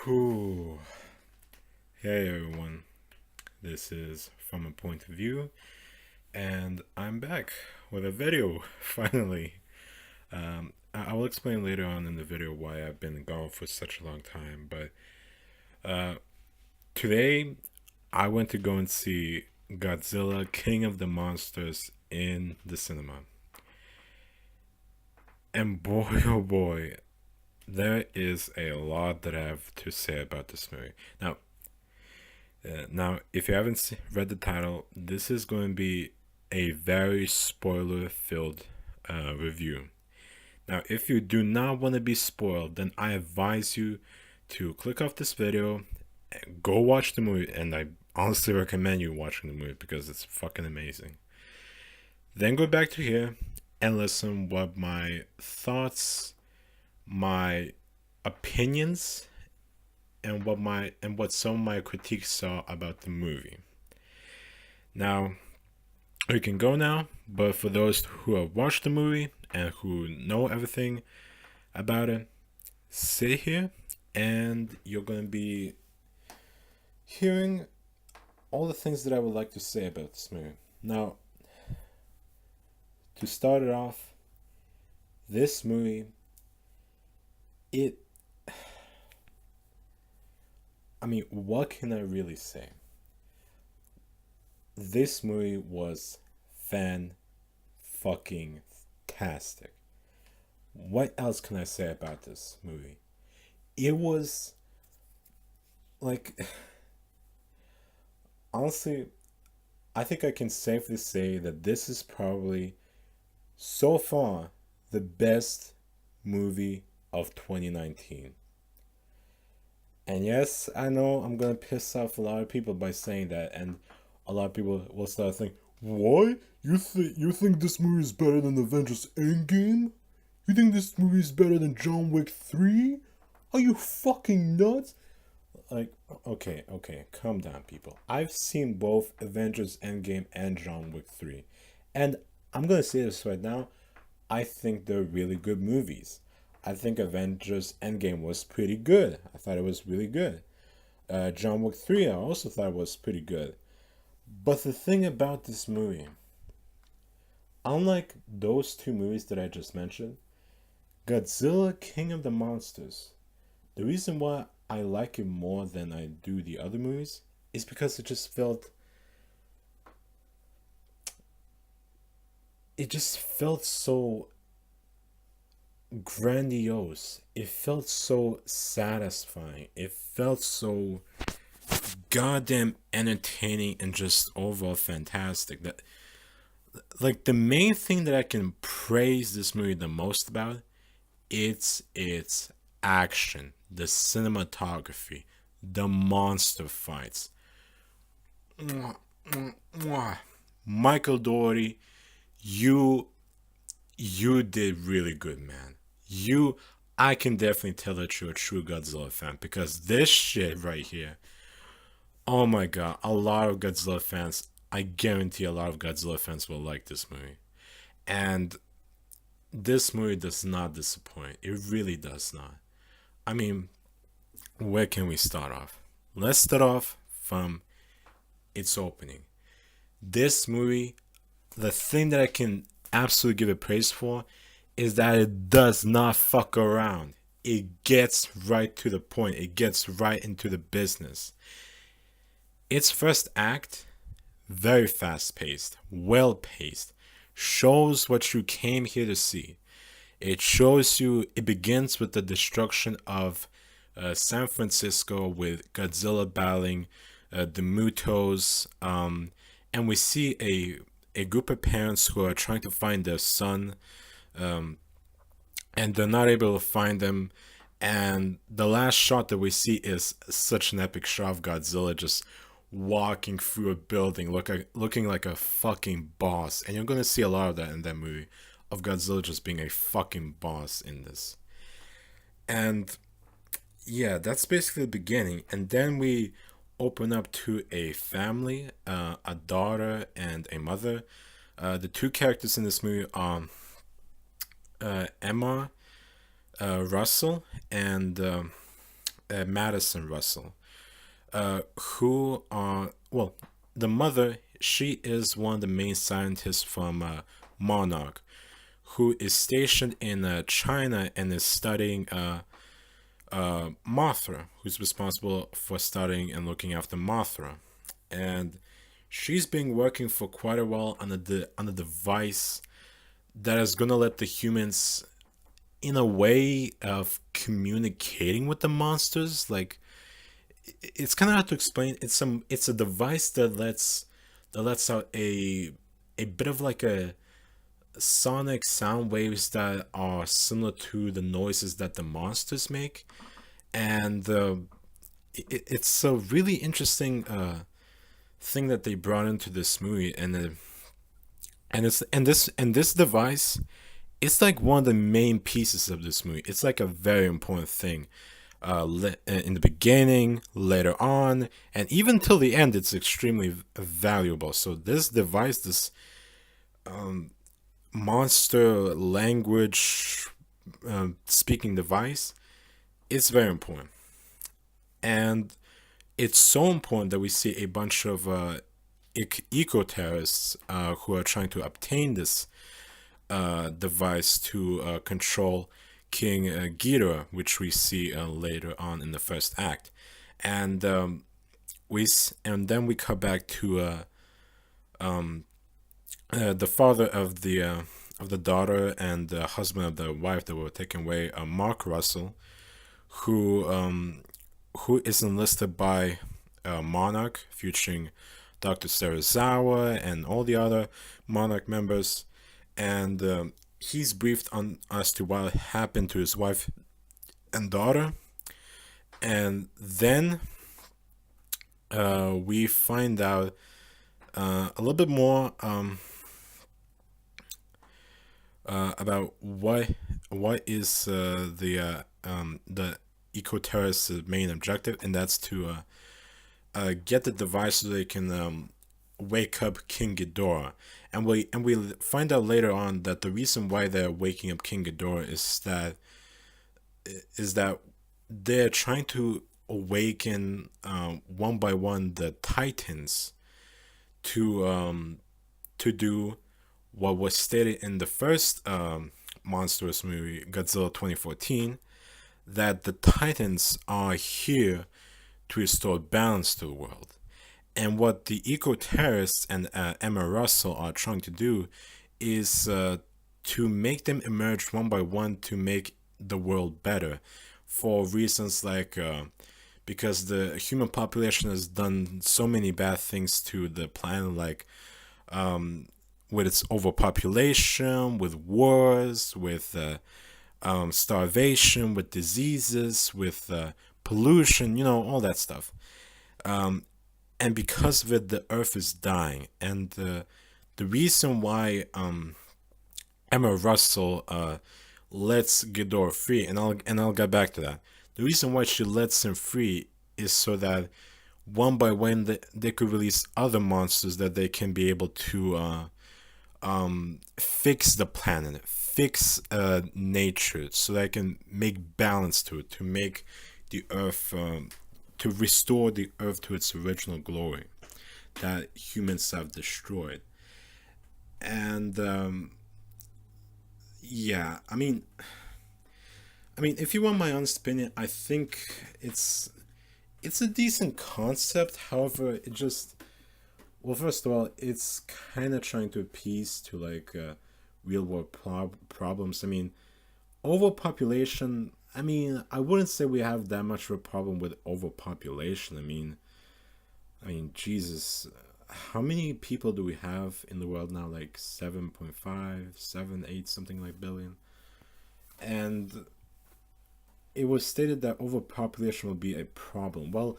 Whew. Hey everyone, this is From a Point of View, and I'm back with a video finally. I will explain later on in the video why I've been gone for such a long time, but uh, today I went to go and see Godzilla King of the Monsters in the cinema. And boy, oh boy, there is a lot that I have to say about this movie. Now, if you haven't read the title, this is going to be a very spoiler-filled review. Now, if you do not want to be spoiled, then I advise you to click off this video, go watch the movie, and I honestly recommend you watching the movie because it's fucking amazing. Then go back to here and listen what my thoughts, my opinions, and what some of my critiques are about the movie. Now, you can go now, but for those who have watched the movie and who know everything about it, sit here and you're going to be hearing all the things that I would like to say about this movie. Now, to start it off, this movie, what can I really say? This movie was fan-fucking-tastic. What else can I say about this movie? It was like, honestly, I think I can safely say that this is probably so far the best movie of 2019. And yes, I know I'm gonna piss off a lot of people by saying that, and a lot of people will start thinking, "What? You think this movie is better than Avengers Endgame? You think this movie is better than John Wick 3? Are you fucking nuts?" Like, okay, calm down, people. I've seen both Avengers Endgame and John Wick 3, and I'm gonna say this right now. I think they're really good movies. I think Avengers Endgame was pretty good. I thought it was really good. John Wick 3, I also thought it was pretty good. But the thing about this movie, unlike those two movies that I just mentioned, Godzilla King of the Monsters, the reason why I like it more than I do the other movies is because it just felt so grandiose. It felt so satisfying. It felt so goddamn entertaining and just overall fantastic. That, like, the main thing that I can praise this movie the most about, it's its action, the cinematography, the monster fights. Mwah, mwah, mwah. Michael Dougherty, you did really good, man. I can definitely tell that you're a true Godzilla fan because this shit right here, oh my god, a lot of Godzilla fans, I guarantee a lot of Godzilla fans will like this movie. And this movie does not disappoint. It really does not. I mean, where can we start off? Let's start off from its opening. This movie, the thing that I can absolutely give it praise for is that it does not fuck around. It gets right to the point. It gets right into the business. Its first act, very fast paced, well paced, shows what you came here to see. It begins with the destruction of San Francisco with Godzilla battling the Mutos, and we see a group of parents who are trying to find their son, and they're not able to find them. And the last shot that we see is such an epic shot of Godzilla just walking through a building, looking like a fucking boss. And you're gonna see a lot of that in that movie, of Godzilla just being a fucking boss in this. And yeah, that's basically the beginning. And then we open up to a family, a daughter and a mother. The two characters in this movie are Emma Russell and Madison Russell, who are, well, the mother, she is one of the main scientists from Monarch, who is stationed in China and is studying Mothra, who's responsible for studying and looking after Mothra. And she's been working for quite a while on a device that is gonna let the humans, in a way of communicating with the monsters. Like, it's kind of hard to explain. It's a device that lets out a bit of like a sonic sound waves that are similar to the noises that the monsters make. And it's a really interesting thing that they brought into this movie. And this device, it's like one of the main pieces of this movie. It's like a very important thing. In the beginning, later on, and even till the end, it's extremely valuable. So this device, this monster language speaking device, is very important. And it's so important that we see a bunch of eco terrorists who are trying to obtain this device to control King Ghidorah, which we see later on in the first act. And and then we come back to the father of the daughter and the husband of the wife that were taken away, Mark Russell, who is enlisted by Monarch, featuring Dr. Serizawa and all the other Monarch members. And he's briefed on as to what happened to his wife and daughter. And then we find out a little bit more about what is the eco-terrorists' main objective, and that's to get the device so they can wake up King Ghidorah. And we find out later on that the reason why they're waking up King Ghidorah is that they're trying to awaken one by one the Titans to do what was stated in the first monstrous movie, Godzilla 2014, that the Titans are here to restore balance to the world. And what the eco-terrorists and Emma Russell are trying to do is to make them emerge one by one to make the world better, for reasons like because the human population has done so many bad things to the planet, like with its overpopulation, with wars, with starvation, with diseases, with pollution, all that stuff. And because of it, the Earth is dying. And the reason why Emma Russell lets Ghidorah free, and I'll get back to that. The reason why she lets him free is so that one by one they could release other monsters that they can be able to fix the planet, fix nature, so they can make balance to it, to make the Earth, to restore the Earth to its original glory that humans have destroyed. And yeah, I mean, if you want my honest opinion, I think it's a decent concept. However, it just, well, first of all, it's kind of trying to appease to like real world problems. I mean, overpopulation. I mean, I wouldn't say we have that much of a problem with overpopulation. I mean, Jesus, how many people do we have in the world now? Like 7.5, 7, 8, something like billion. And it was stated that overpopulation will be a problem. Well,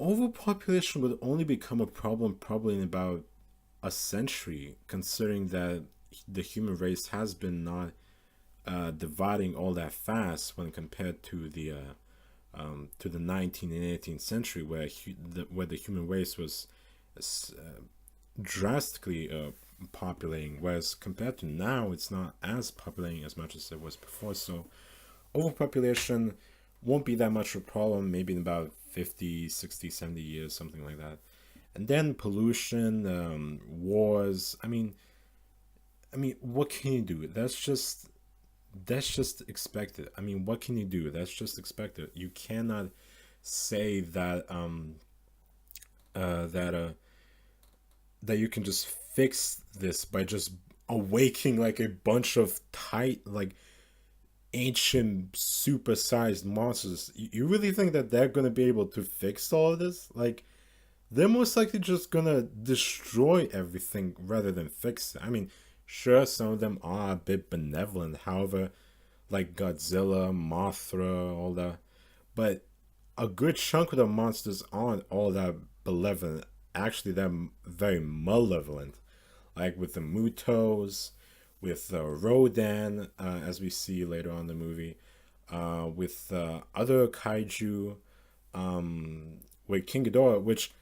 overpopulation would only become a problem probably in about a century, considering that the human race has been not dividing all that fast when compared to the 19th and 18th century, where the human race was drastically populating, whereas compared to now, it's not as populating as much as it was before. So overpopulation won't be that much of a problem, maybe in about 50, 60, 70 years, something like that. And then pollution, wars. I mean, what can you do? That's just expected. I mean, what can you do? That's just expected. You cannot say that that you can just fix this by just awaking like a bunch of tight, like ancient supersized monsters. You really think that they're gonna be able to fix all of this? Like, they're most likely just gonna destroy everything rather than fix it. I mean, sure, some of them are a bit benevolent, however, like Godzilla, Mothra, all that. But a good chunk of the monsters aren't all that benevolent. Actually, they're very malevolent, like with the Mutos, with Rodan, as we see later on in the movie, with other kaiju, with King Ghidorah, which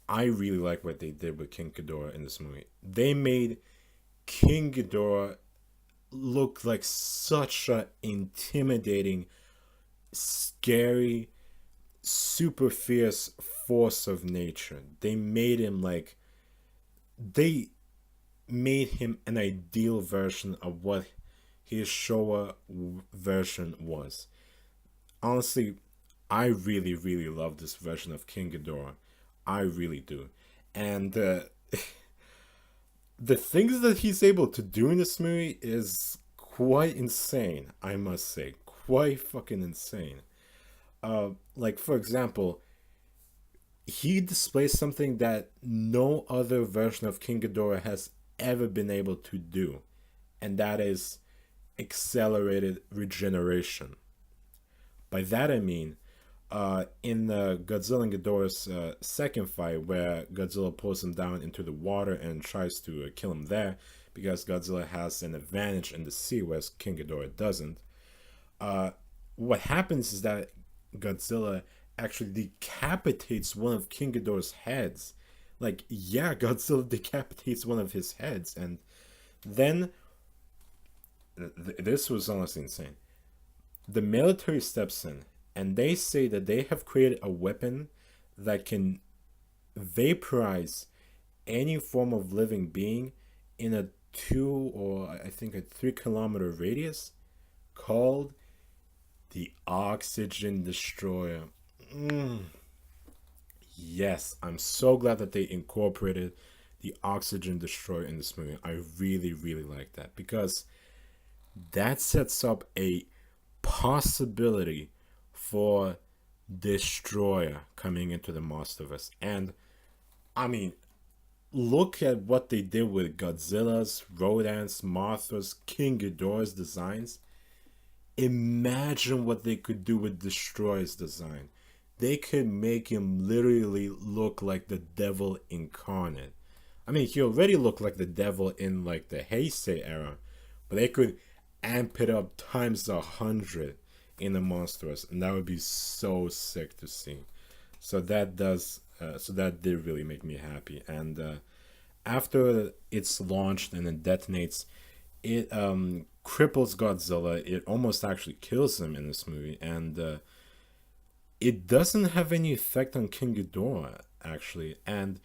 I really like what they did with King Ghidorah in this movie. They made King Ghidorah look like such a intimidating, scary, super fierce force of nature. They made him an ideal version of what his Showa version was. Honestly, I really, really love this version of King Ghidorah. I really do. And the things that he's able to do in this movie is quite insane, I must say. Quite fucking insane. Like, for example, he displays something that no other version of King Ghidorah has ever been able to do, and that is accelerated regeneration. By that I mean, in Godzilla and Ghidorah's second fight, where Godzilla pulls him down into the water and tries to kill him there, because Godzilla has an advantage in the sea, whereas King Ghidorah doesn't. What happens is that Godzilla actually decapitates one of King Ghidorah's heads. Like, yeah, Godzilla decapitates one of his heads, and then this was honestly insane. The military steps in, and they say that they have created a weapon that can vaporize any form of living being in a 2 or I think a 3 kilometer radius, called the Oxygen Destroyer. Yes, I'm so glad that they incorporated the Oxygen Destroyer in this movie. I really, really like that, because that sets up a possibility for Destroyer coming into the Monsterverse. And I mean, look at what they did with Godzilla's, Rodan's, Mothra's, King Ghidorah's designs. Imagine what they could do with Destroyer's design. They could make him literally look like the devil incarnate. I mean, he already looked like the devil in like the Heisei era, but they could amp it up times 100 in the Monsters, and that would be so sick to see. So that did really make me happy. And after it's launched and it detonates, it cripples Godzilla. It almost actually kills him in this movie, and it doesn't have any effect on King Ghidorah actually. And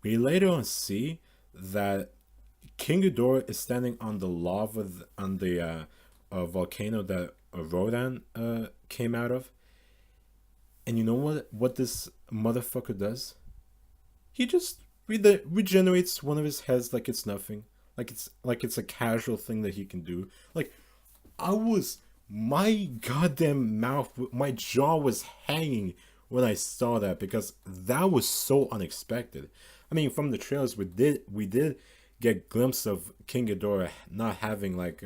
we later on see that King Ghidorah is standing on the lava on the volcano that Rodan came out of. And you know what this motherfucker does? He just regenerates one of his heads like it's nothing, like it's a casual thing that he can do. Like, my goddamn mouth, my jaw was hanging when I saw that, because that was so unexpected. I mean, from the trailers, we did get glimpse of King Ghidorah not having like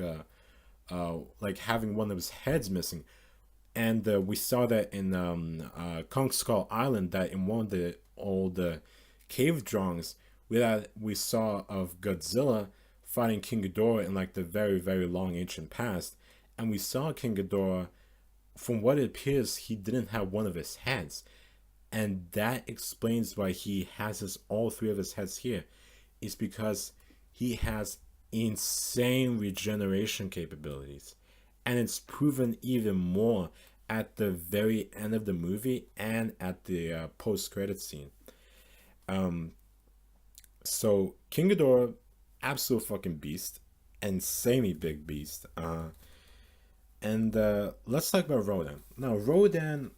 having one of his heads missing, and we saw that in Kong Skull Island, that in one of the old cave drawings we saw of Godzilla fighting King Ghidorah in like the very, very long ancient past, and we saw King Ghidorah, from what it appears, he didn't have one of his heads, and that explains why he has all three of his heads here. Is because he has insane regeneration capabilities. and it's proven even more at the very end of the movie and at the post-credit scene. Um, so King Ghidorah, absolute fucking beast, insanely big beast. And let's talk about Rodan. Now, Rodan,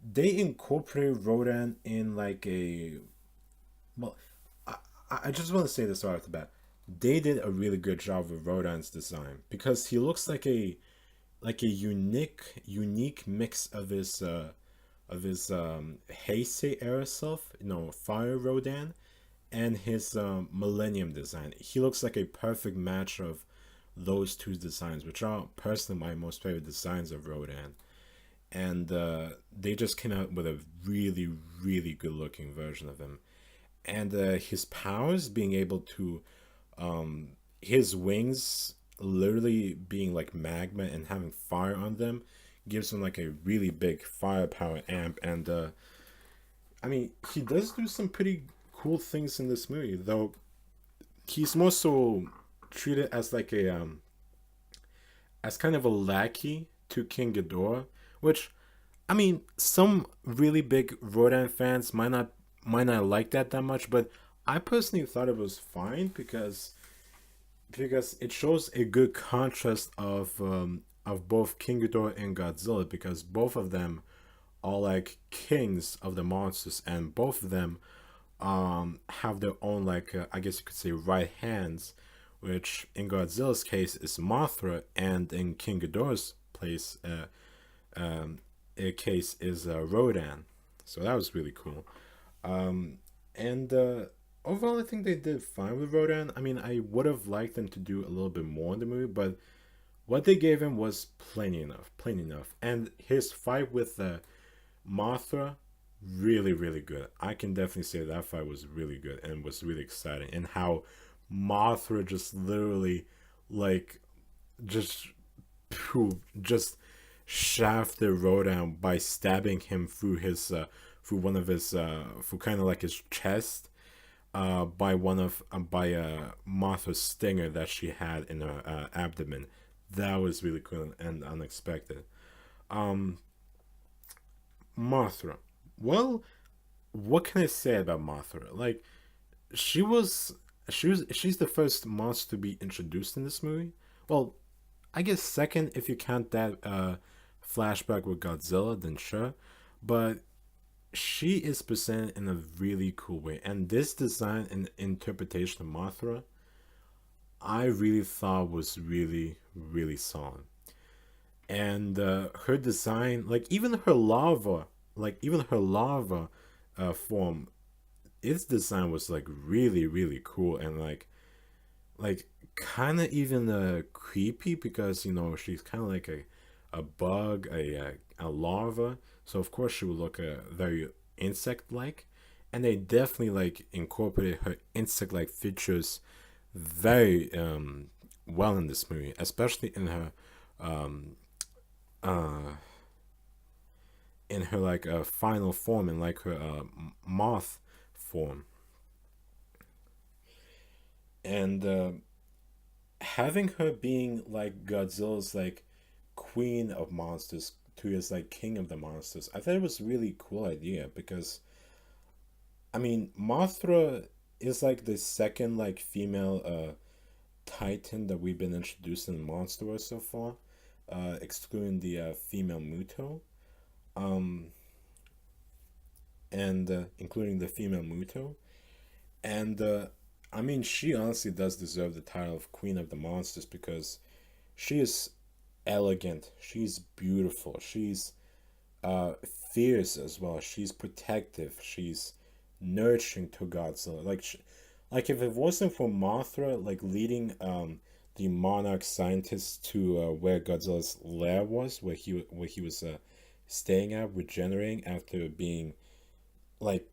they incorporated Rodan in like a, well, I, I just want to say this right off the bat. They did a really good job with Rodan's design because he looks like a unique mix of his Heisei era self, Fire Rodan, and his Millennium design. He looks like a perfect match of those two designs, which are personally my most favorite designs of Rodan. And they just came out with a really, really good looking version of him. And his powers being able to, um, his wings literally being like magma and having fire on them gives him like a really big firepower amp. And I mean, he does do some pretty cool things in this movie, though he's more so treated as like a as kind of a lackey to King Ghidorah, which, I mean, some really big Rodan fans might not like that much, but I personally thought it was fine because it shows a good contrast of both King Ghidorah and Godzilla, because both of them are like kings of the monsters, and both of them have their own, like, I guess you could say, right hands, which in Godzilla's case is Mothra, and in King Ghidorah's um, case is Rodan. So that was really cool. And overall, I think they did fine with Rodan. I mean, I would have liked them to do a little bit more in the movie, but what they gave him was plenty enough, plenty enough. And his fight with Mothra, really, really good. I can definitely say that fight was really good and was really exciting. And how Mothra just literally, like, just, just shafted Rodan by stabbing him through his, through one of his, through kind of like his chest, by Mothra's stinger that she had in her abdomen. That was really cool and unexpected. Um, Mothra. Well, what can I say about Mothra? Like, she was she's the first monster to be introduced in this movie. Well, I guess second if you count that flashback with Godzilla, then sure. But she is presented in a really cool way, and this design and interpretation of Mothra, I really thought was really, really solid. And her design, like even her lava form, its design was like really, really cool, and like kind of even creepy, because she's kind of like a bug, a larva, so of course she would look very insect like, and they definitely like incorporated her insect like features very well in this movie, especially um uh in her like final form, in like her moth form. And having her being like Godzilla's like queen of monsters to his like king of the monsters, I thought it was a really cool idea, because I mean, Mothra is like the second like female titan that we've been introduced in Monsterverse so far, excluding the female Muto, um, and including the female Muto. And I mean, she honestly does deserve the title of Queen of the Monsters, because she is elegant, she's beautiful, she's fierce as well, she's protective, she's nurturing to Godzilla. Like if it wasn't for Mothra like leading the Monarch scientists to where Godzilla's lair was, where he was staying at, regenerating after being like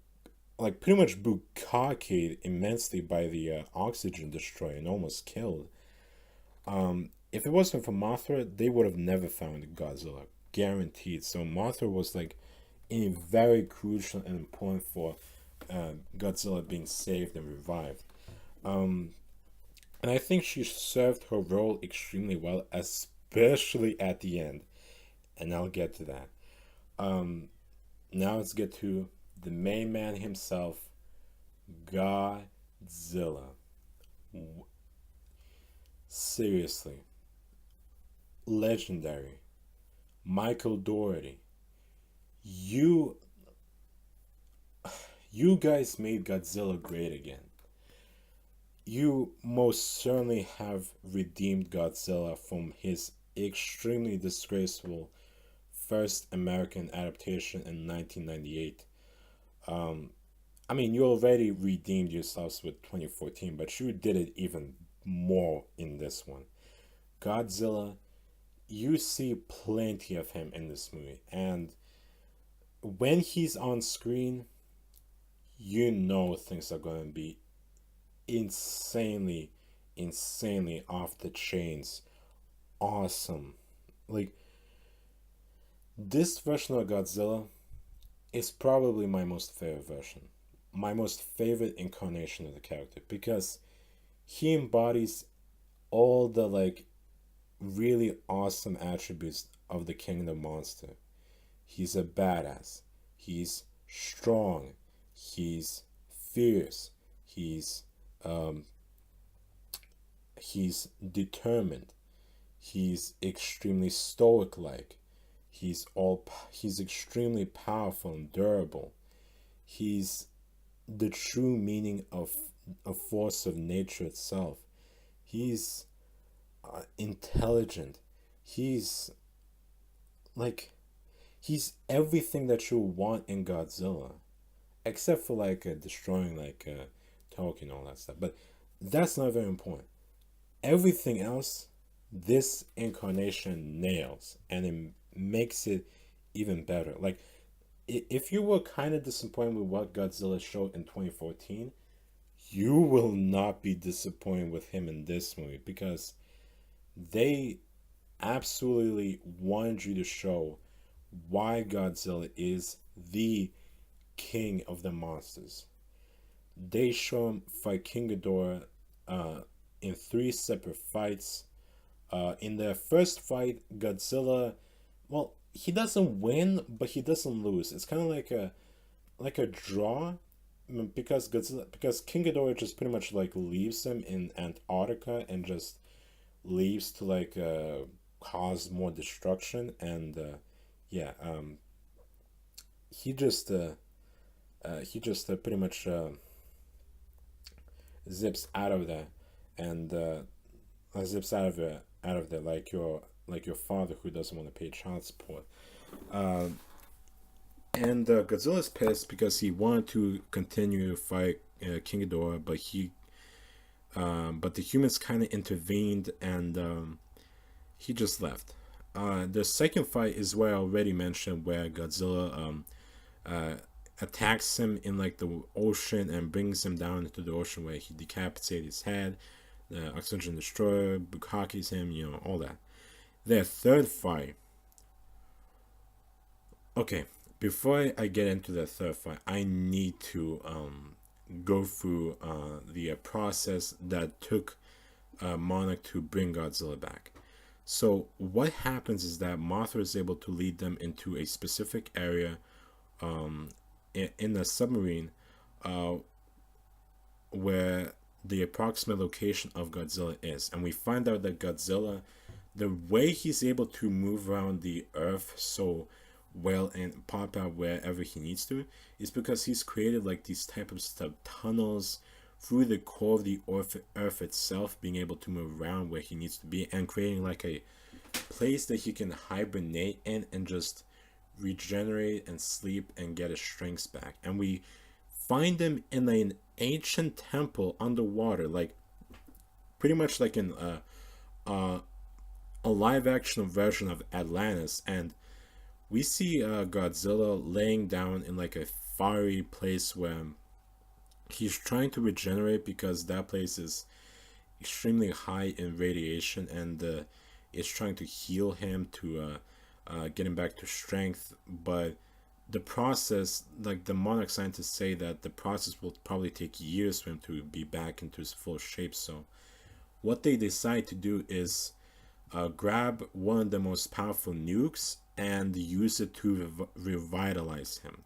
pretty much bukkake immensely by the oxygen destroyer and almost killed. If it wasn't for Mothra, they would have never found Godzilla, guaranteed. So Mothra was like a very crucial and important for Godzilla being saved and revived. Um, and I think she served her role extremely well, especially at the end, and I'll get to that. Um, Now let's get to the main man himself, Godzilla. Seriously, legendary. Michael Dougherty, you you guys made Godzilla great again. You most certainly have redeemed Godzilla from his extremely disgraceful first American adaptation in 1998. Um, I mean, you already redeemed yourselves with 2014, but you did it even more in this one. Godzilla, you see plenty of him in this movie, and when he's on screen, you know things are going to be insanely, insanely off the chains. Awesome. Like, this version of Godzilla is probably my most favorite version. My most favorite incarnation of the character because he embodies all the like really awesome attributes of the King of the Monster. He's a badass. He's strong. He's fierce. He's um, he's determined. He's extremely stoic like. He's extremely powerful and durable. He's the true meaning of a force of nature itself. He's intelligent. He's like he's everything that you want in Godzilla, except for like destroying like Tolkien and all that stuff. But that's not very important. Everything else, this incarnation nails, and it makes it even better. Like if you were kind of disappointed with what Godzilla showed in 2014, you will not be disappointed with him in this movie because they absolutely wanted you to show why Godzilla is the king of the monsters. They show him fight King Ghidorah in three separate fights. In the first fight, Godzilla, well, he doesn't win, but he doesn't lose. It's kind of like a draw, because King Ghidorah just pretty much like leaves him in Antarctica and just leaves to like cause more destruction and yeah he just pretty much zips out of there and zips out of there like your father who doesn't want to pay child support. And Godzilla's pissed because he wanted to continue to fight King Ghidorah, but the humans kind of intervened and he just left. The second fight is where I already mentioned, where Godzilla uh, attacks him in like the ocean and brings him down into the ocean, where he decapitates his head. The oxygen destroyer bukakis him, all that. The third fight. Okay, before I get into the third fight, I need to go through the process that took Monarch to bring Godzilla back. So what happens is that Mothra is able to lead them into a specific area in the submarine where the approximate location of Godzilla is. And we find out that Godzilla, the way he's able to move around the earth so well and pop out wherever he needs to is because he's created like these type of stuff, tunnels through the core of the earth itself, being able to move around where he needs to be and creating like a place that he can hibernate in and just regenerate and sleep and get his strength back. And we find him in an ancient temple underwater, like pretty much like in a live action version of Atlantis. And we see Godzilla laying down in like a fiery place where he's trying to regenerate because that place is extremely high in radiation, and it's trying to heal him to get him back to strength. But the process, like the Monarch scientists say, that the process will probably take years for him to be back into his full shape. So what they decide to do is grab one of the most powerful nukes and use it to revitalize him.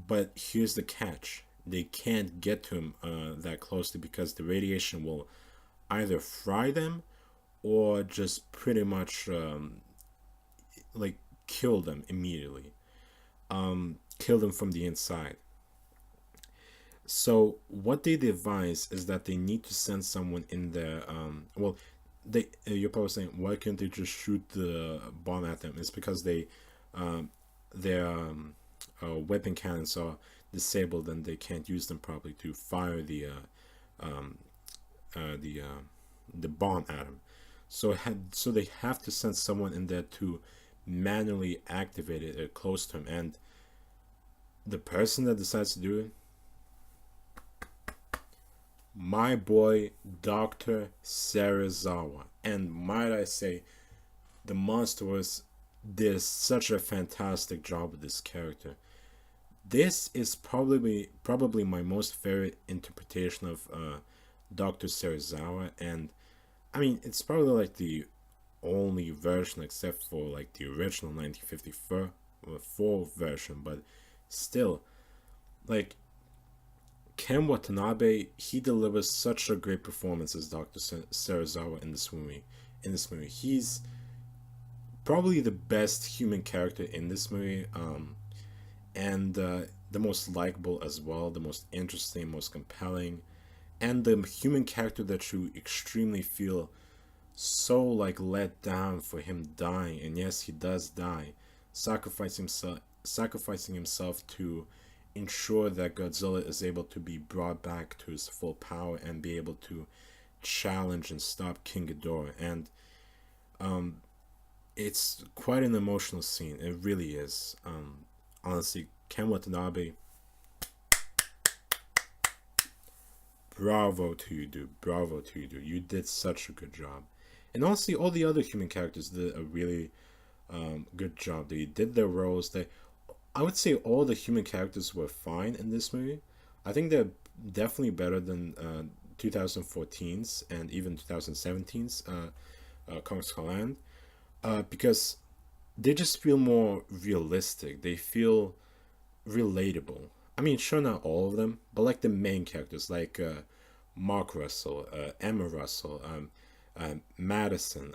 But here's the catch: they can't get to him that closely because the radiation will either fry them or just pretty much like kill them immediately, kill them from the inside. So what they devise is that they need to send someone in there. Well, they you're probably saying, why can't they just shoot the bomb at them? It's because their weapon cannons are disabled and they can't use them properly to fire um, uh, the uh, the bomb at them. So they have to send someone in there to manually activate it close to him, and the person that decides to do it, my boy Dr. Serizawa. And might I say, the monster was did such a fantastic job with this character. This is probably my most favorite interpretation of Dr. Serizawa, and I mean it's probably like the only version except for like the original 1954 version, but still, like Ken Watanabe, he delivers such a great performance as Dr. Serizawa in this movie. He's probably the best human character in this movie, and the most likable as well, the most interesting, most compelling, and the human character that you extremely feel so like let down for him dying. And yes, he does die, sacrificing himself to ensure that Godzilla is able to be brought back to his full power and be able to challenge and stop King Ghidorah. And it's quite an emotional scene. It really is. Honestly, Ken Watanabe, bravo to you, dude. Bravo to you, dude. You did such a good job. And honestly, all the other human characters did a really good job. They did their roles. I would say all the human characters were fine in this movie. I think they're definitely better than 2014's and even 2017's Kong Skull Island, because they just feel more realistic. They feel relatable. I mean, sure, not all of them, but like the main characters, like Mark Russell, Emma Russell, Madison,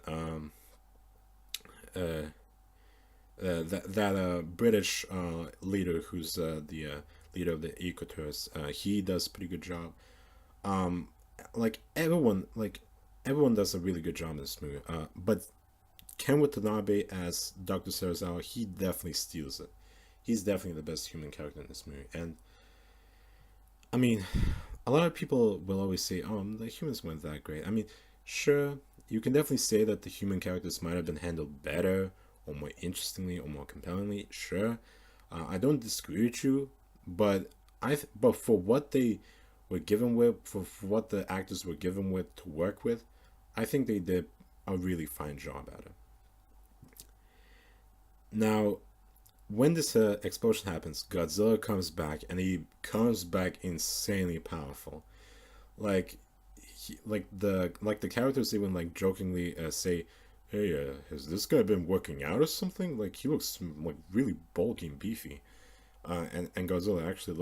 that British leader who's the leader of the Equators. He does a pretty good job. Um, like everyone does a really good job in this movie. But Ken Watanabe as Dr. Serizawa, he definitely steals it. He's definitely the best human character in this movie. And I mean, a lot of people will always say, "Oh, the humans weren't that great." I mean, sure, you can definitely say that the human characters might have been handled better, or more interestingly, or more compellingly. Sure, I don't disagree with you, but but for what they were given with, for what the actors were given with to work with, I think they did a really fine job at it. Now, when this explosion happens, Godzilla comes back, and he comes back insanely powerful. Like, like the characters even like jokingly say, "Hey, has this guy been working out or something? Like he looks like really bulky and beefy." And Godzilla actually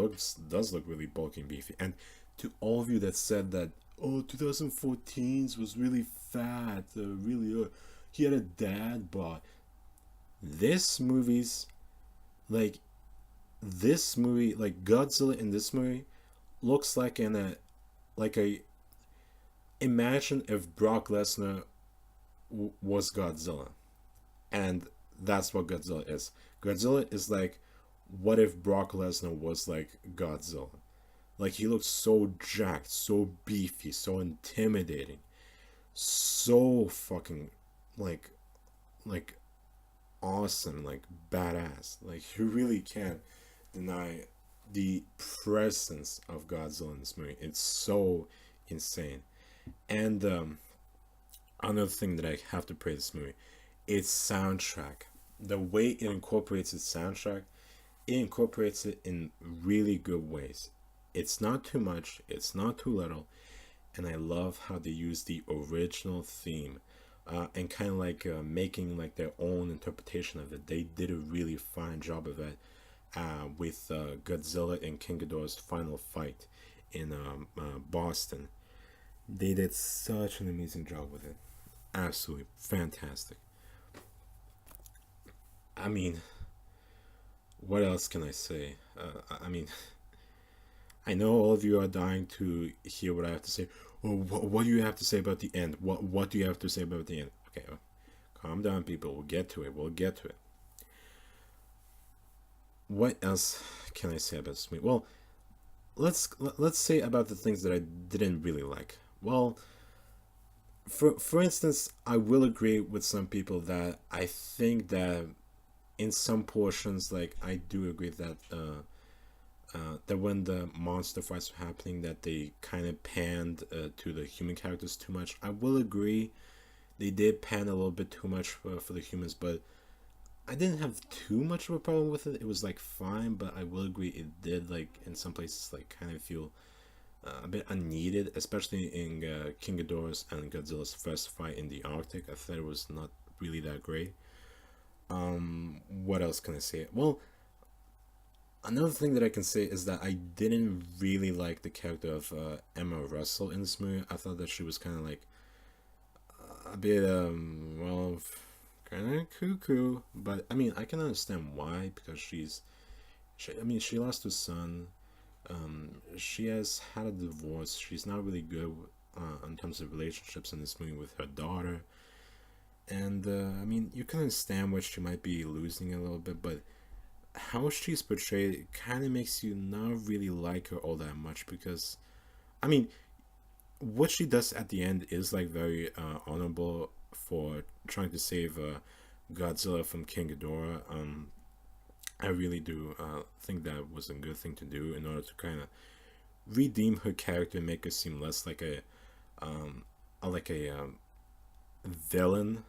does look really bulky and beefy. And to all of you that said that, oh, 2014's was really fat, really he had a dad bod. This movie's like this movie, like Godzilla in this movie, looks like like a imagine if Brock Lesnar was Godzilla, and that's what Godzilla is. Godzilla is like, what if Brock Lesnar was like Godzilla? Like he looks so jacked, so beefy, so intimidating, so fucking like like awesome, like badass. Like you really can't deny the presence of Godzilla in this movie. It's so insane. And another thing that I have to praise this movie, its soundtrack. The way it incorporates its soundtrack, it incorporates it in really good ways. It's not too much, it's not too little, and I love how they use the original theme and kind of like making like their own interpretation of it. They did a really fine job of it with Godzilla and King Ghidorah's final fight in Boston. They did such an amazing job with it. Absolutely fantastic. I mean, what else can I say? I mean, I know all of you are dying to hear what I have to say. Oh, what do you have to say about the end? What do you have to say about the end? Okay, calm down, people. We'll get to it. We'll get to it. What else can I say about this movie? Well, let's say about the things that I didn't really like. Well, for instance, I will agree with some people that I think that in some portions, like I do agree that that when the monster fights were happening, that they kind of panned to the human characters too much. I will agree, they did pan a little bit too much for the humans, but I didn't have too much of a problem with it. It was like fine, but I will agree it did like in some places like kind of feel a bit unneeded, especially in King Ghidorah's and Godzilla's first fight in the Arctic. I thought it was not really that great. What else can I say? Well, another thing that I can say is that I didn't really like the character of Emma Russell in this movie. I thought that she was kind of like a bit, well, kind of cuckoo. But I mean, I can understand why, because I mean, she lost her son. She has had a divorce. She's not really good in terms of relationships in this movie with her daughter. And I mean, you can understand what she might be losing a little bit, but how she's portrayed kind of makes you not really like her all that much because, I mean, what she does at the end is like very honorable for trying to save Godzilla from King Ghidorah. I really do think that was a good thing to do in order to kind of redeem her character and make her seem less like a villain,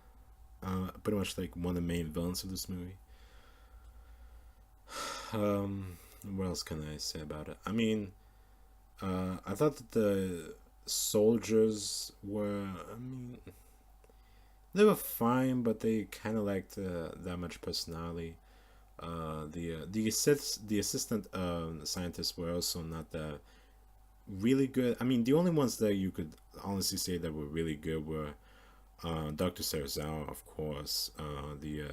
pretty much like one of the main villains of this movie. What else can I say about it? I mean, I thought that the soldiers were, I mean, they were fine, but they kind of lacked that much personality. The assistant scientists were also not that really good. I mean, the only ones that you could honestly say that were really good were Dr. Serizawa, of course, the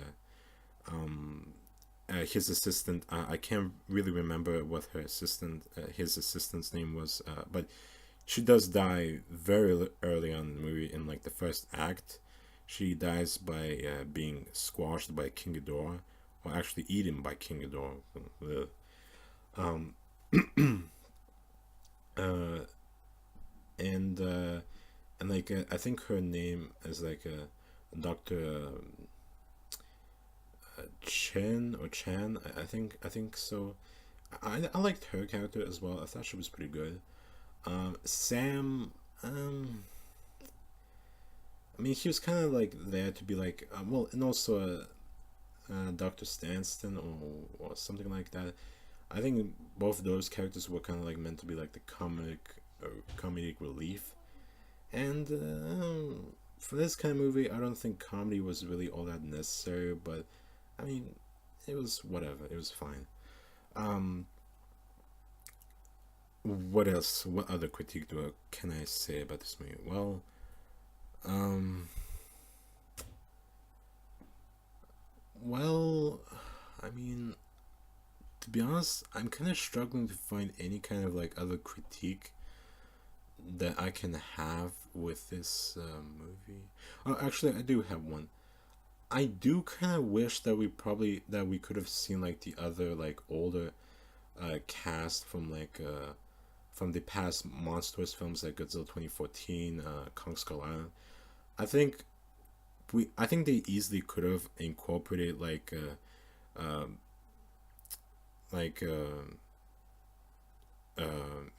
his assistant. I can't really remember what his assistant's name was, but she does die very early on in the movie. In like the first act, she dies by being squashed by King Ghidorah, or actually eaten by King Ghidorah. Um, uh, and like I think her name is like Doctor Chen or Chan. I think so. I liked her character as well. I thought she was pretty good. Sam. I mean, he was kind of like there to be like well, and also Doctor Stanston or something like that. I think both of those characters were kind of like meant to be like the comedic relief. And for this kind of movie, I don't think comedy was really all that necessary. But I mean, it was whatever. It was fine. Um, what else? What other critique can I say about this movie? Well, um, well, I mean, to be honest, I'm kind of struggling to find any kind of like other critique that I can have with this movie. Oh, actually, I do have one. I do kind of wish that we could have seen like the other like older cast from the past monstrous films like Godzilla 2014, Kong Skull Island. I think I think they easily could have incorporated like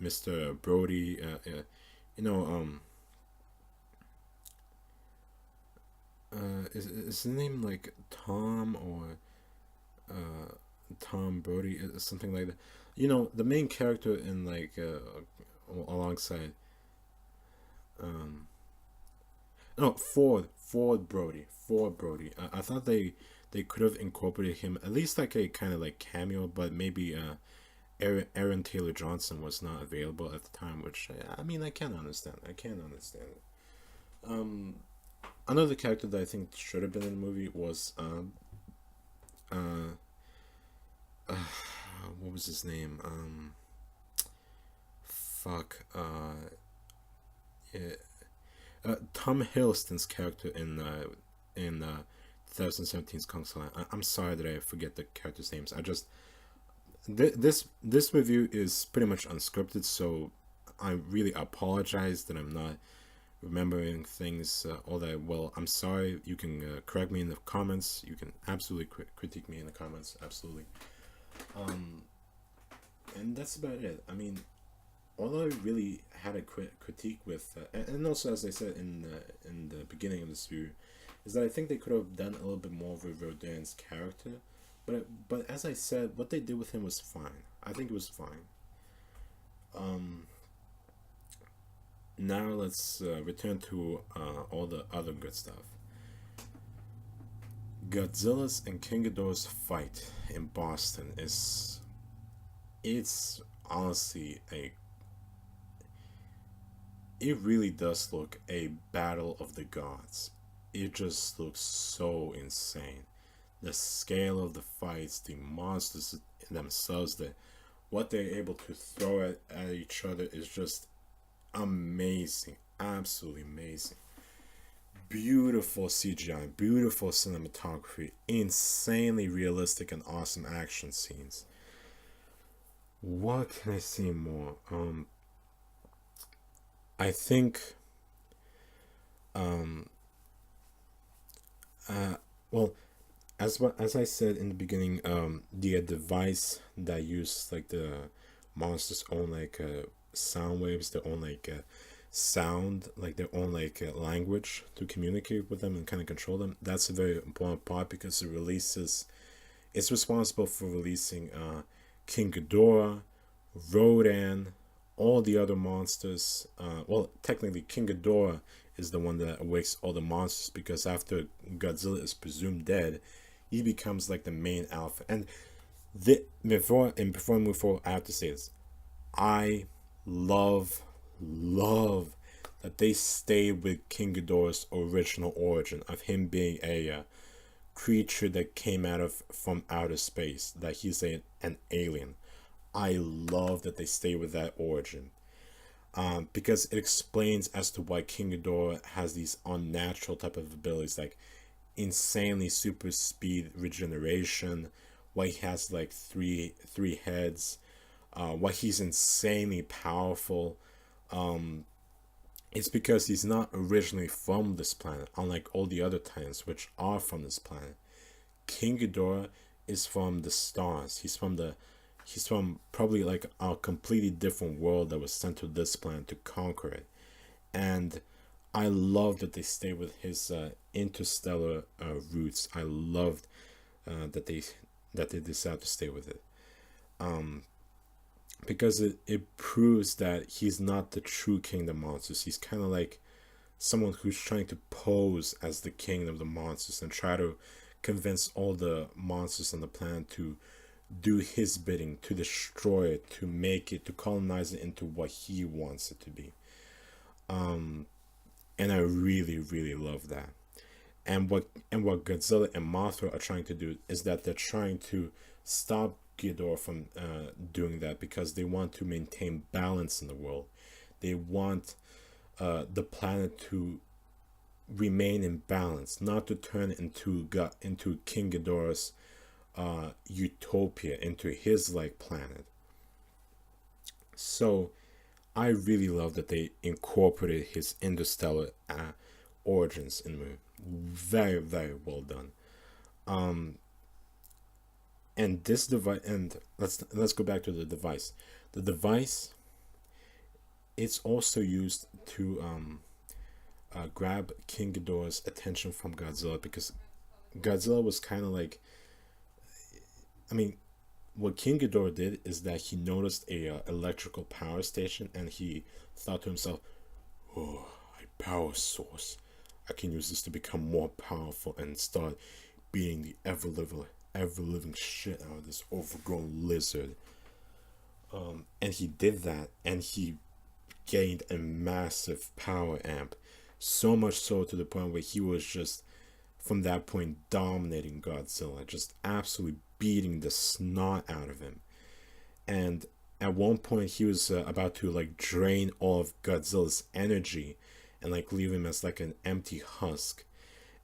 Mr. Brody, you know, is his name like Tom or Tom Brody, something like that. You know, the main character in like alongside um no, Ford Brody. I thought they could have incorporated him at least like a kind of like cameo, but maybe Aaron Taylor Johnson was not available at the time, which I mean I can't understand. I can't understand it. Um, Another character that I think should have been in the movie was uh, uh what was his name? Fuck. Yeah, Tom Hiddleston's character in 2017's Godzilla. I'm sorry that I forget the characters' names. I just this review is pretty much unscripted, so I really apologize that I'm not remembering things all that well. I'm sorry. You can correct me in the comments. You can absolutely critique me in the comments. Absolutely. Um, and that's about it. I mean, all I really had a critique with, and also as I said in the beginning of this review, is that I think they could have done a little bit more with Rodin's character, but as I said, what they did with him was fine. I think it was fine. Um, Now let's return to all the other good stuff. Godzilla's and King Ghidorah's fight in Boston is it's honestly a it really does look a battle of the gods. It just looks so insane. The scale of the fights, the monsters themselves, what they're able to throw at each other is just amazing. Absolutely amazing. Beautiful CGI, beautiful cinematography, insanely realistic and awesome action scenes. What can I say more? I think um uh well as I said in the beginning, the device that used like the monsters own like sound waves, their own like sound, like their own like language to communicate with them and kind of control them. That's a very important part because it's responsible for releasing King Ghidorah, Rodan, all the other monsters. Well, technically, King Ghidorah is the one that awakes all the monsters because after Godzilla is presumed dead, he becomes like the main alpha. And before I move forward, I have to say this: I love that they stayed with King Ghidorah's original origin of him being a creature that came out of from outer space, that he's an alien. I love that they stay with that origin, because it explains as to why King Ghidorah has these unnatural type of abilities, like insanely super speed regeneration, why he has like three heads, why he's insanely powerful. Um, it's because he's not originally from this planet, unlike all the other titans which are from this planet. King Ghidorah is from the stars. He's from probably like a completely different world that was sent to this planet to conquer it. And I love that they stay with his interstellar roots. I loved that they decided to stay with it. Um, because it proves that he's not the true king of the monsters. He's kind of like someone who's trying to pose as the king of the monsters and try to convince all the monsters on the planet to do his bidding, to destroy it, to make it, to colonize it into what he wants it to be. Um, and I really, really love that. And what Godzilla and Mothra are trying to do is that they're trying to stop Ghidorah from doing that because they want to maintain balance in the world. They want the planet to remain in balance, not to turn into King Ghidorah's utopia, into his like planet. So I really love that they incorporated his interstellar origins in the movie. Very, very well done. Um, and this device, and let's go back to the device. The device, it's also used to grab King Ghidorah's attention from Godzilla because Godzilla was kind of like, I mean, what King Ghidorah did is that he noticed a electrical power station and he thought to himself, "Oh, a power source. I can use this to become more powerful and start beating the ever living shit out of this overgrown lizard. And he did that, and he gained a massive power amp, so much so to the point where he was just from that point dominating Godzilla, just absolutely beating the snot out of him. And at one point he was about to like drain all of Godzilla's energy and like leave him as like an empty husk.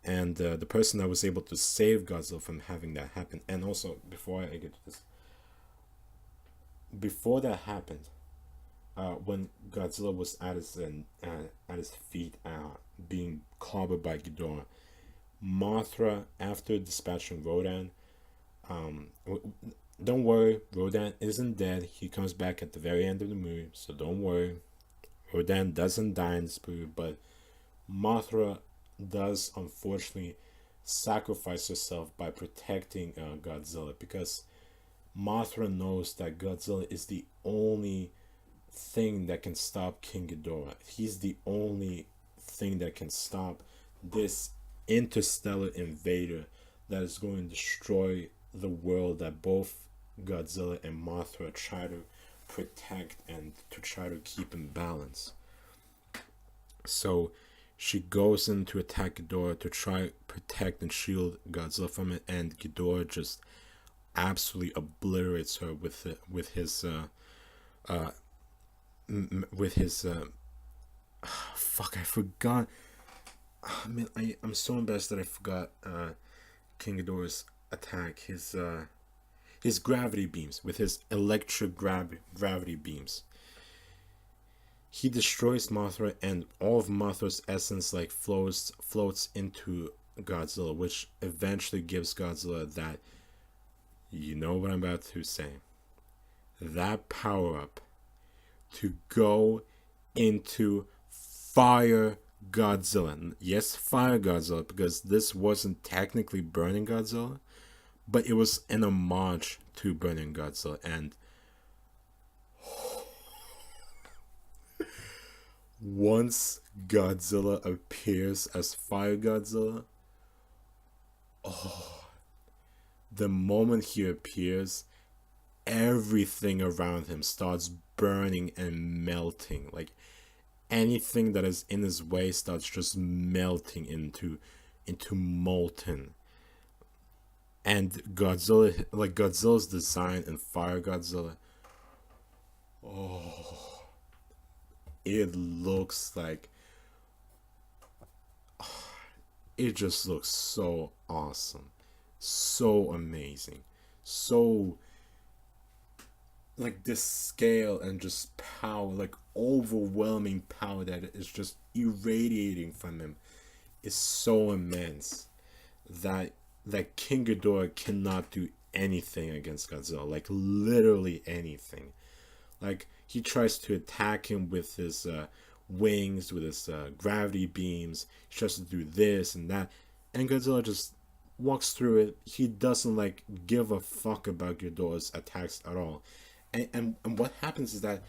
And the person that was able to save Godzilla from having that happen, and also before I get to this, before that happened, when Godzilla was at his feet, being clobbered by Ghidorah, Mothra, after dispatching Rodan, um, don't worry, Rodan isn't dead. He comes back at the very end of the movie, so don't worry. Rodan doesn't die in this movie, but Mothra does unfortunately sacrifice herself by protecting Godzilla, because Mothra knows that Godzilla is the only thing that can stop King Ghidorah. He's the only thing that can stop this interstellar invader that is going to destroy the world that both Godzilla and Mothra try to protect and to try to keep in balance. So she goes in to attack Ghidorah to try protect and shield Godzilla from it, and Ghidorah just absolutely obliterates her with his fuck, I forgot. I mean, I'm so embarrassed that I forgot King Ghidorah's attack. His gravity beams, with his electric gravity beams. He destroys Mothra, and all of Mothra's essence like floats into Godzilla, which eventually gives Godzilla that, you know what I'm about to say, that power up to go into Fire Godzilla. Yes, Fire Godzilla, because this wasn't technically Burning Godzilla, but it was an homage to Burning Godzilla. And once Godzilla appears as Fire Godzilla, the moment he appears, everything around him starts burning and melting. Like anything that is in his way starts just melting into molten. And Godzilla, like Godzilla's design in Fire Godzilla, it looks like, it just looks so awesome, so amazing, so like this scale and just power, like overwhelming power that is just irradiating from him is so immense that King Ghidorah cannot do anything against Godzilla, like literally anything. Like he tries to attack him with his wings, with his gravity beams. He tries to do this and that, and Godzilla just walks through it. He doesn't like give a fuck about Ghidorah's attacks at all. And what happens is that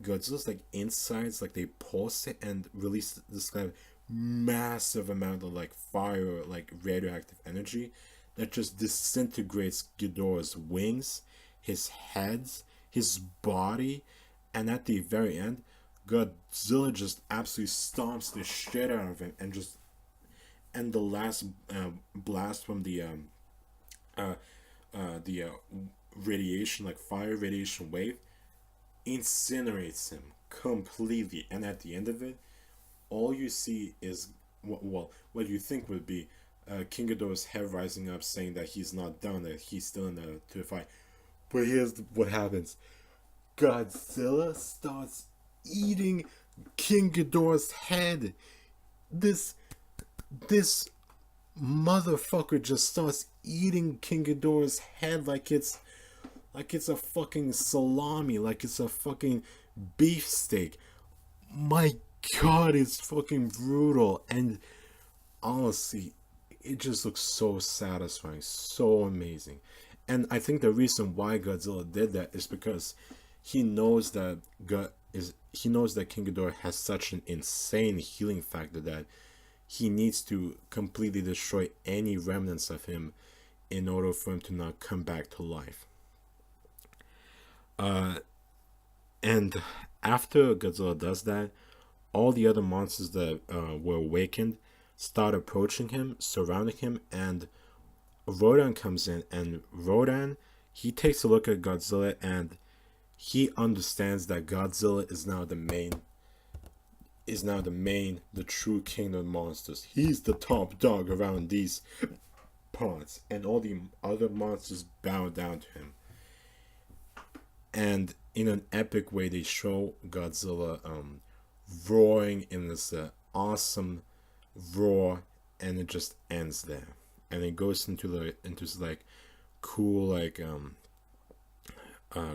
Godzilla's like insides, like they pulse it and release this kind of massive amount of like fire, like radioactive energy that just disintegrates Ghidorah's wings, his heads, his body, and at the very end, Godzilla just absolutely stomps the shit out of him, and the last blast from the radiation, like fire radiation wave, incinerates him completely. And at the end of it, all you see is what you think would be King Ghidorah's head rising up, saying that he's not done, that he's still in the fight. But here's what happens: Godzilla starts eating King Ghidorah's head. This motherfucker just starts eating King Ghidorah's head like it's a fucking salami, like it's a fucking beefsteak. My god, it's fucking brutal. And honestly, it just looks so satisfying, so amazing. And I think the reason why Godzilla did that is because he knows that King Ghidorah has such an insane healing factor that he needs to completely destroy any remnants of him in order for him to not come back to life. And after Godzilla does that, all the other monsters that were awakened start approaching him, surrounding him, and Rodan comes in. And Rodan, he takes a look at Godzilla, and he understands that Godzilla is now the true king of monsters. He's the top dog around these parts, and all the other monsters bow down to him. And in an epic way, they show Godzilla roaring in this awesome roar, and it just ends there. And it goes into this like cool like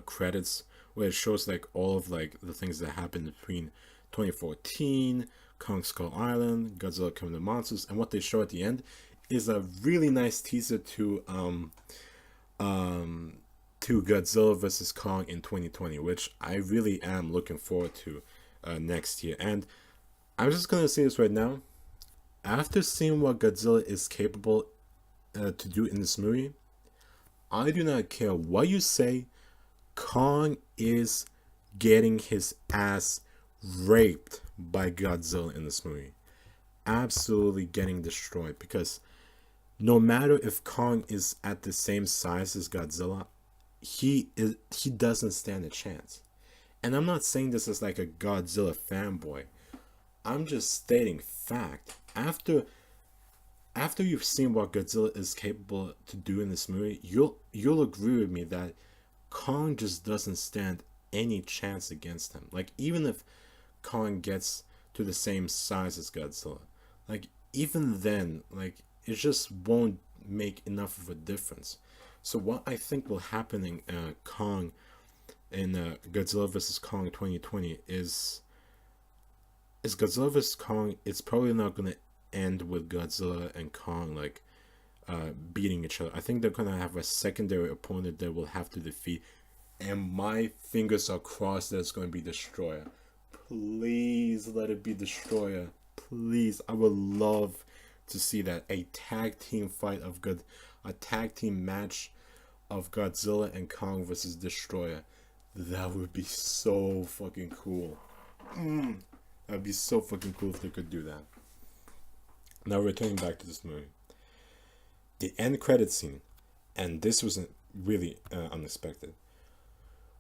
credits where it shows like all of like the things that happened between 2014, Kong Skull Island, Godzilla Coming to Monsters, and what they show at the end is a really nice teaser to Godzilla vs. Kong in 2020, which I really am looking forward to next year. And I'm just gonna say this right now. After seeing what Godzilla is capable to do in this movie, I do not care what you say. Kong is getting his ass raped by Godzilla in this movie. Absolutely getting destroyed, because no matter if Kong is at the same size as Godzilla, he doesn't stand a chance. And I'm not saying this as like a Godzilla fanboy. I'm just stating fact. After you've seen what Godzilla is capable to do in this movie, you'll agree with me that Kong just doesn't stand any chance against him. Like, even if Kong gets to the same size as Godzilla, like, even then, like, it just won't make enough of a difference. So what I think will happen in Godzilla vs. Kong 2020 is Godzilla vs. Kong. It's probably not gonna end with Godzilla and Kong like beating each other. I think they're gonna have a secondary opponent that will have to defeat, and my fingers are crossed that it's gonna be Destroyer. Please let it be Destroyer. Please, I would love to see that, a tag team match of Godzilla and Kong versus Destroyer. That would be so fucking cool. That'd be so fucking cool if they could do that. Now, returning back to this movie, the end credit scene, and this was really unexpected.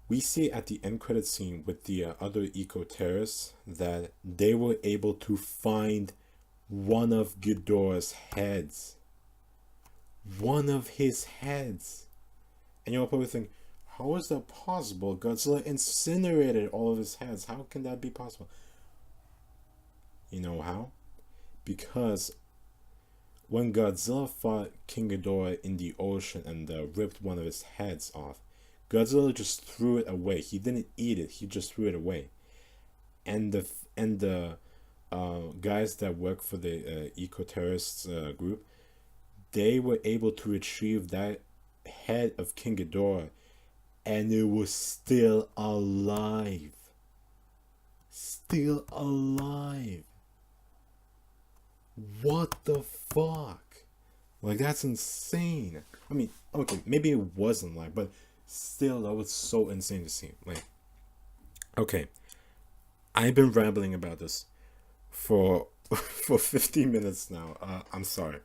We see at the end credit scene with the other eco-terrorists that they were able to find one of Ghidorah's heads. One of his heads. And you'll probably think, how is that possible? Godzilla incinerated all of his heads. How can that be possible? You know how? Because when Godzilla fought King Ghidorah in the ocean and ripped one of his heads off, Godzilla just threw it away. He didn't eat it. He just threw it away. And the guys that work for the eco-terrorists group, they were able to retrieve that head of King Ghidorah, and it was still alive. Still alive. What the fuck? Like, that's insane. I mean, okay, maybe it wasn't alive, but still, that was so insane to see. Like, okay, I've been rambling about this for 15 minutes now. I'm sorry.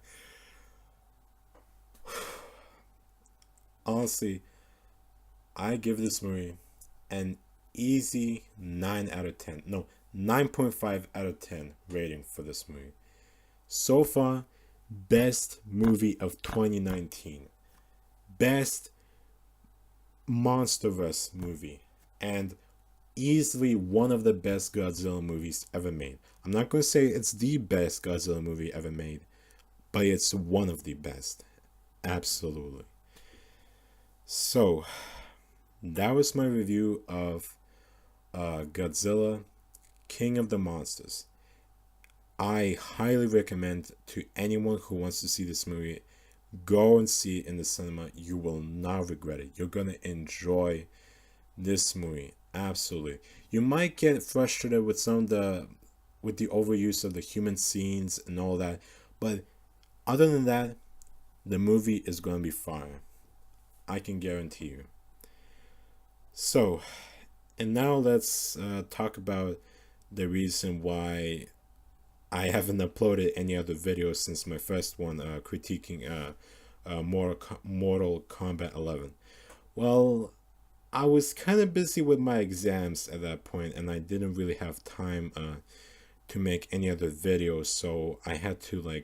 Honestly, I give this movie an easy 9 out of 10. No, 9.5 out of 10 rating for this movie. So far, best movie of 2019. Best MonsterVerse movie. And easily one of the best Godzilla movies ever made. I'm not going to say it's the best Godzilla movie ever made, but it's one of the best. Absolutely. So, that was my review of Godzilla, King of the Monsters. I highly recommend to anyone who wants to see this movie, go and see it in the cinema. You will not regret it. You're going to enjoy this movie. Absolutely. You might get frustrated with some of the with the overuse of the human scenes and all that. But other than that, the movie is going to be fire. I can guarantee you. So, and now let's talk about the reason why I haven't uploaded any other videos since my first one critiquing Mortal Kombat 11. Well, I was kind of busy with my exams at that point, and I didn't really have time to make any other videos, so I had to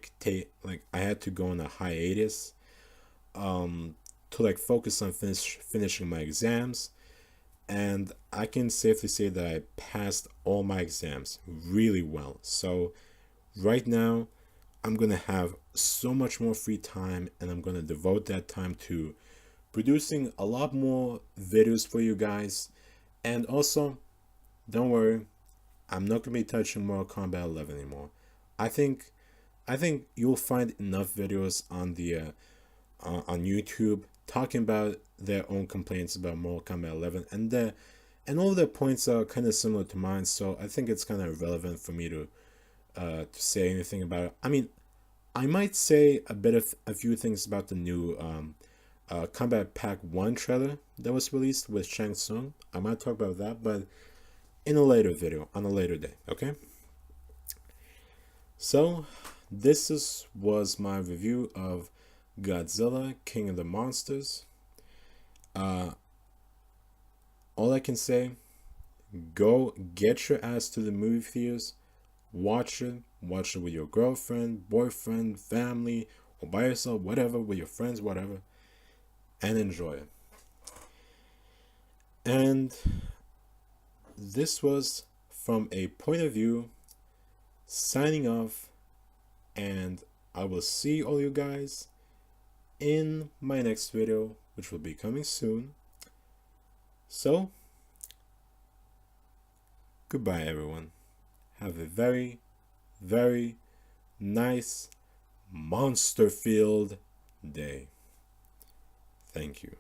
I had to go on a hiatus to like focus on finishing my exams. And I can safely say that I passed all my exams really well. So right now I'm gonna have so much more free time, and I'm gonna devote that time to producing a lot more videos for you guys. And also, don't worry, I'm not gonna be touching Mortal Kombat 11 anymore. I think you'll find enough videos on the on YouTube talking about their own complaints about Mortal Kombat 11, and all their points are kind of similar to mine. So I think it's kind of irrelevant for me to say anything about it. I mean, I might say a few things about the new Combat Pack 1 trailer that was released with Shang Tsung. I might talk about that, but in a later video, on a later day, okay? So, was my review of Godzilla, King of the Monsters. All I can say, go get your ass to the movie theaters, watch it with your girlfriend, boyfriend, family, or by yourself, whatever, with your friends, whatever, and enjoy it. And this was From a Point of View, signing off, and I will see all you guys in my next video, which will be coming soon. So, goodbye everyone. Have a very, very nice monster-filled day. Thank you.